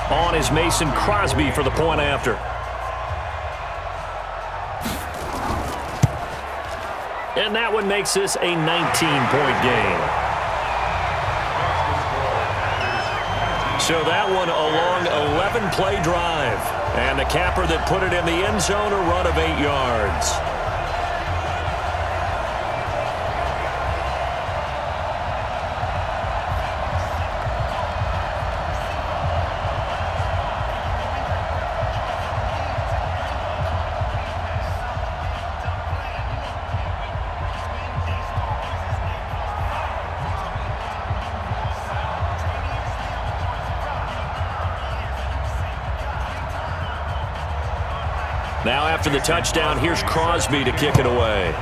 On is Mason Crosby for the point after. And that one makes this a 19-point game. So that one a long 11-play drive. And the capper that put it in the end zone, a run of 8 yards. Now after the touchdown, here's Crosby to kick it away.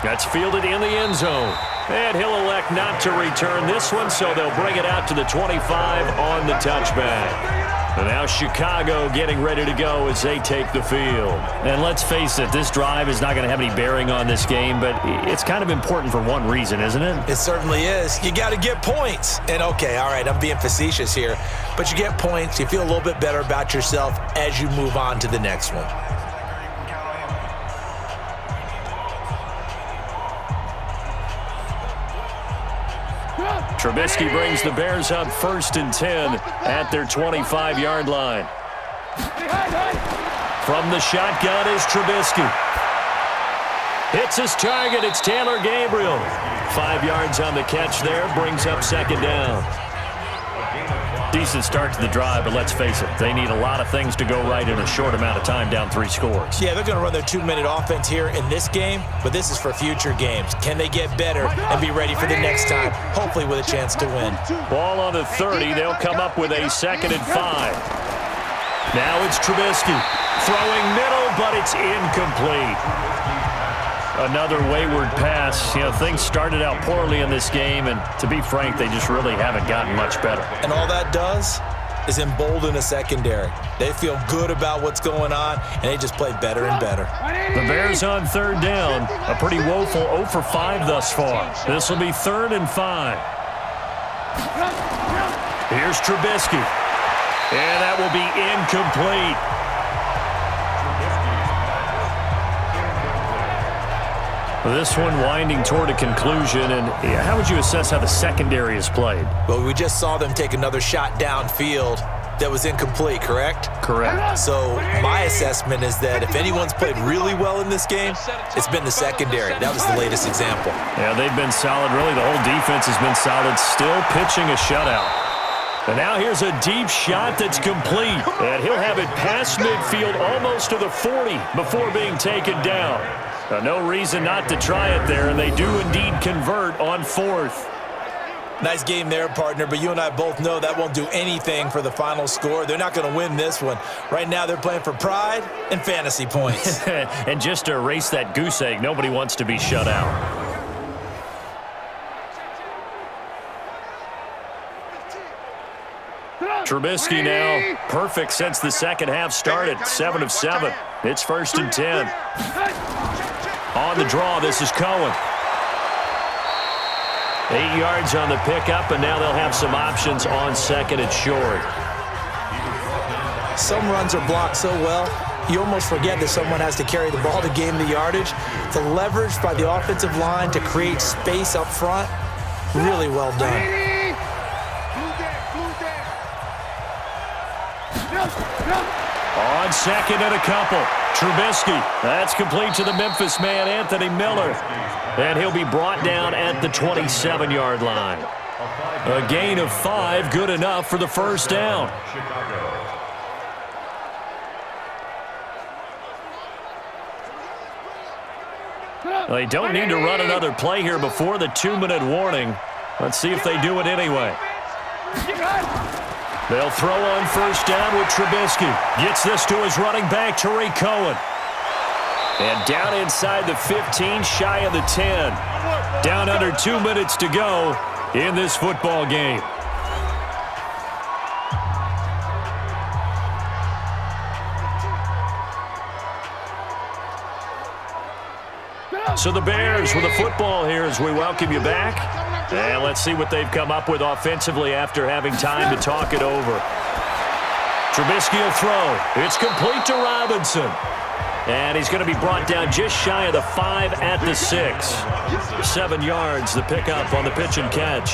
That's fielded in the end zone. And he'll elect not to return this one, so they'll bring it out to the 25 on the touchback. And now Chicago getting ready to go as they take the field. And let's face it, this drive is not going to have any bearing on this game, but it's kind of important for one reason, isn't it?
It certainly is. You got to get points. And okay, all right, I'm being facetious here, but you get points, you feel a little bit better about yourself as you move on to the next one.
Trubisky brings the Bears up 1st and 10 at their 25-yard line. From the shotgun is Trubisky. Hits his target. It's Taylor Gabriel. 5 yards on the catch there. Brings up 2nd down. Decent start to the drive, but let's face it, they need a lot of things to go right in a short amount of time, down 3 scores.
Yeah, they're going to run their 2-minute offense here in this game, but this is for future games. Can they get better and be ready for the next time, hopefully with a chance to win?
Ball on the 30. They'll come up with a 2nd and 5. Now it's Trubisky. Throwing middle, but it's incomplete. Another wayward pass. You know, things started out poorly in this game, and to be frank, they just really haven't gotten much better.
And all that does is embolden a secondary. They feel good about what's going on, and they just play better and better.
The Bears on 3rd down. A pretty woeful 0 for 5 thus far. This will be 3rd and 5. Here's Trubisky. And that will be incomplete. This one winding toward a conclusion, and how would you assess how the secondary has played?
Well, we just saw them take another shot downfield that was incomplete, correct?
Correct.
So my assessment is that if anyone's played really well in this game, it's been the secondary. That was the latest example.
Yeah, they've been solid. Really, the whole defense has been solid, still pitching a shutout. And now here's a deep shot that's complete, and he'll have it past midfield almost to the 40 before being taken down. No reason not to try it there, and they do indeed convert on 4th.
Nice game there, partner, but you and I both know that won't do anything for the final score. They're not going to win this one. Right now they're playing for pride and fantasy points.
And just to erase that goose egg, nobody wants to be shut out. Trubisky now perfect since the second half started. 7 of 7. It's 1st and 10. On the draw, this is Cohen. 8 yards on the pickup, and now they'll have some options on 2nd and short.
Some runs are blocked so well, you almost forget that someone has to carry the ball to gain the yardage. The leverage by the offensive line to create space up front, really well done.
On 2nd and a couple. Trubisky. That's complete to the Memphis man, Anthony Miller. And he'll be brought down at the 27-yard line. A gain of 5, good enough for the 1st down. They don't need to run another play here before the 2-minute warning. Let's see if they do it anyway. They'll throw on 1st down with Trubisky. Gets this to his running back, Tariq Cohen. And down inside the 15, shy of the 10. Down under 2 minutes to go in this football game. So the Bears with a football here as we welcome you back. And let's see what they've come up with offensively after having time to talk it over. Trubisky will throw. It's complete to Robinson. And he's going to be brought down just shy of the 5 at the 6. 7 yards, the pickup on the pitch and catch.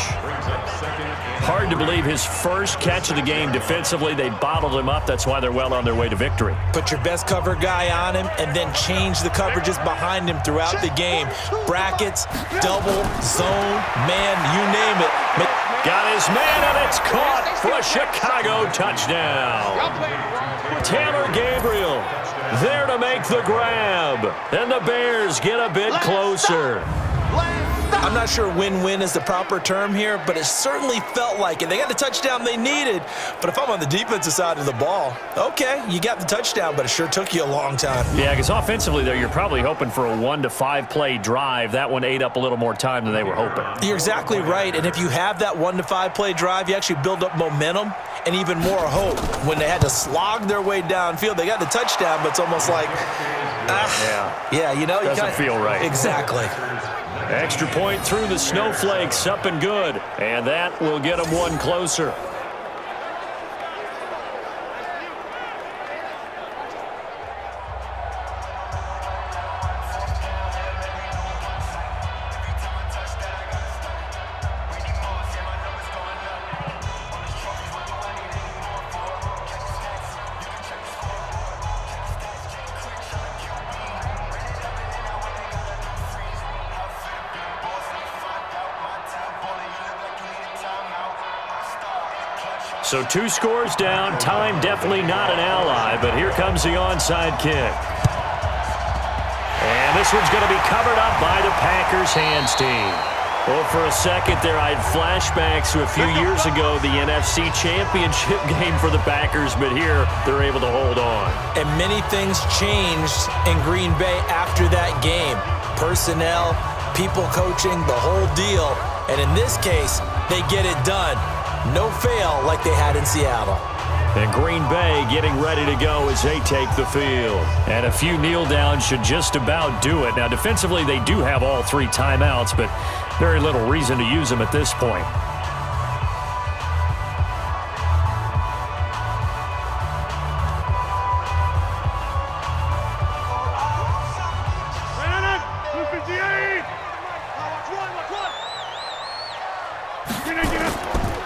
Hard to believe his first catch of the game defensively. They bottled him up. That's why they're well on their way to victory.
Put your best cover guy on him and then change the coverages behind him throughout the game. Brackets, double, zone, man, you name it.
Got his man, and it's caught for a Chicago touchdown. Taylor Gabriel there to make the grab. And the Bears get a bit closer.
I'm not sure win-win is the proper term here, but it certainly felt like it. They got the touchdown they needed, but if I'm on the defensive side of the ball, okay, you got the touchdown, but it sure took you a long time.
Yeah, because offensively, though, you're probably hoping for a 1 to 5 play drive. That one ate up a little more time than they were hoping.
You're exactly right, and if you have that 1 to 5 play drive, you actually build up momentum and even more hope. When they had to slog their way downfield, they got the touchdown, but it's almost like, yeah, you know,
doesn't feel right.
Exactly.
Extra point through the snowflakes, up and good. And that will get them one closer. So 2 scores down. Time definitely not an ally, but here comes the onside kick. And this one's going to be covered up by the Packers hands team. Well, for a second there, I had flashbacks to a few years ago, the NFC Championship game for the Packers, but here they're able to hold on.
And many things changed in Green Bay after that game. Personnel, people coaching, the whole deal. And in this case, they get it done. No fail like they had in Seattle.
And Green Bay getting ready to go as they take the field. And a few kneel downs should just about do it. Now, defensively, they do have all 3 timeouts, but very little reason to use them at this point.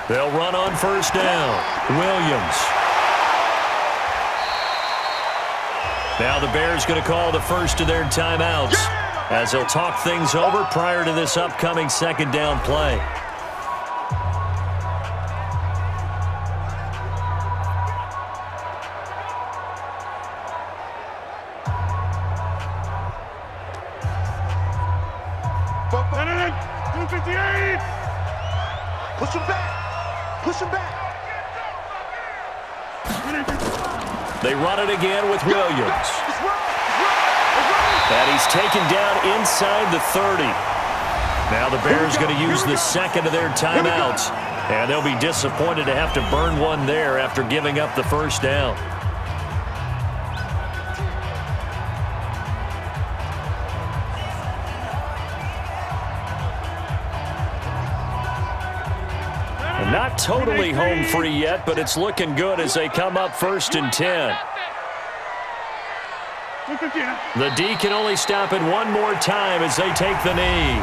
They'll run on first down. Williams. Now the Bears going to call the first of their timeouts as they'll talk things over prior to this upcoming second down play.
Push him back. Push him back.
They run it again with Williams. And he's taken down inside the 30. Now the Bears going to use the second of their timeouts. And they'll be disappointed to have to burn one there after giving up the first down. Not totally home free yet, but it's looking good as they come up 1st and 10. The D can only stop it one more time as they take the knee.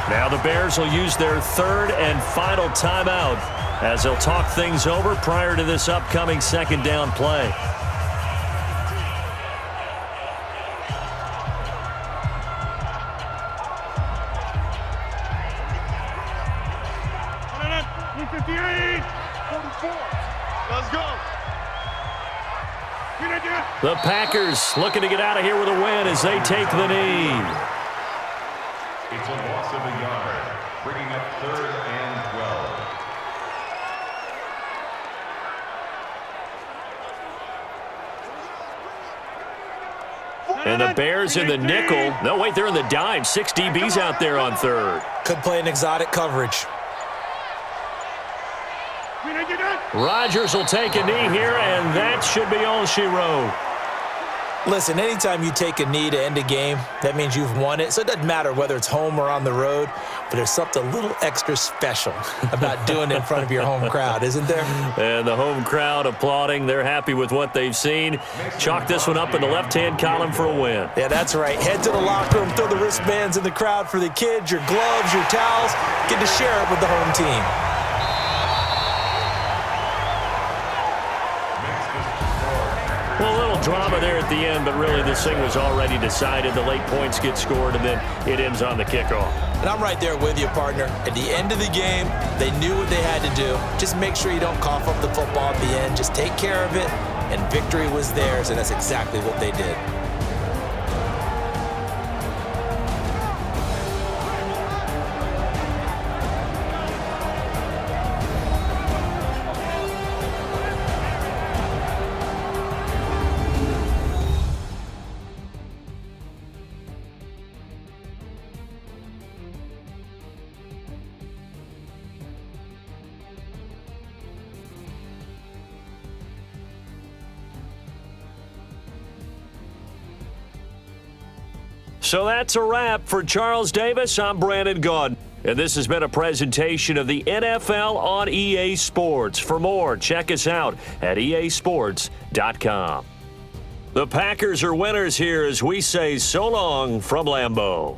Now the Bears will use their 3rd and final timeout as they'll talk things over prior to this upcoming second down play.
Let's go.
The Packers looking to get out of here with a win as they take the knee.
It's a loss of a yard, bringing up 3rd and 12.
And the Bears in the nickel. No, wait, they're in the dime. 6 DBs out there on 3rd.
Could play an exotic coverage.
Rodgers will take a knee here, and that should be all she wrote.
Listen, anytime you take a knee to end a game, that means you've won it. So it doesn't matter whether it's home or on the road, but there's something a little extra special about doing it in front of your home crowd, isn't there?
And the home crowd applauding. They're happy with what they've seen. Chalk this one up in the left-hand column for a win.
Yeah, that's right. Head to the locker room, throw the wristbands in the crowd for the kids, your gloves, your towels. Get to share it with the home team.
Well, a little drama there at the end, but really this thing was already decided. The late points get scored, and then it ends on the kickoff.
And I'm right there with you, partner. At the end of the game, they knew what they had to do. Just make sure you don't cough up the football at the end. Just take care of it, and victory was theirs, and that's exactly what they did.
So that's a wrap for Charles Davis. I'm Brandon Gaudin. And this has been a presentation of the NFL on EA Sports. For more, check us out at easports.com. The Packers are winners here as we say so long from LAMBEAU.